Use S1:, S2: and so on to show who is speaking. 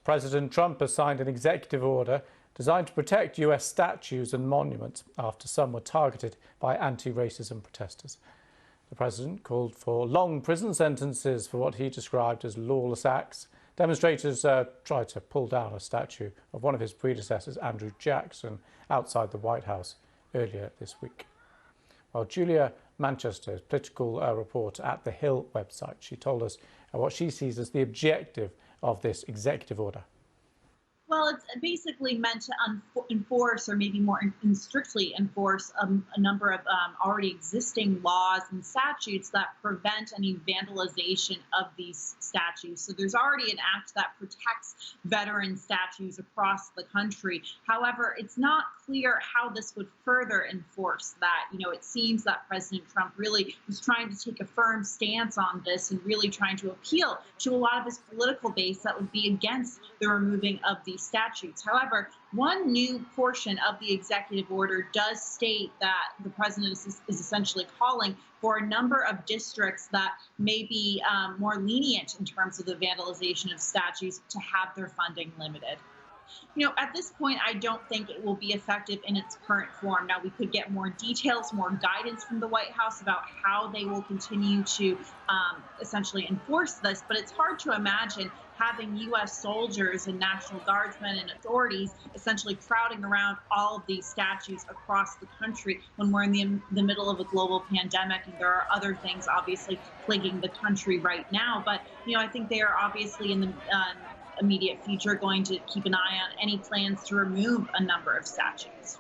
S1: President Trump has signed an executive order designed to protect US statues and monuments after some were targeted by anti-racism protesters. The president called for long prison sentences for what he described as lawless acts. Demonstrators tried to pull down a statue of one of his predecessors, Andrew Jackson, outside the White House earlier this week. Well, Julia Manchester is political reporter at the Hill website. She told us what she sees as the objective of this executive order.
S2: Well, it's basically meant to enforce, or maybe more strictly enforce, a number of already existing laws and statutes that prevent any vandalization of these statues. So there's already an act that protects veteran statues across the country. However, it's not clear how this would further enforce that. It seems that President Trump really was trying to take a firm stance on this and really trying to appeal to a lot of his political base that would be against the removing of these statutes. However, one new portion of the executive order does state that the president is essentially calling for a number of districts that may be more lenient in terms of the vandalization of statues to have their funding limited. At this point, I don't think it will be effective in its current form. Now, we could get more details, more guidance from the White House about how they will continue to essentially enforce this, but it's hard to imagine having U.S. soldiers and National Guardsmen and authorities essentially crowding around all of these statues across the country when we're in the middle of a global pandemic, and there are other things obviously plaguing the country right now. But, I think they are obviously in the immediate future going to keep an eye on any plans to remove a number of statues.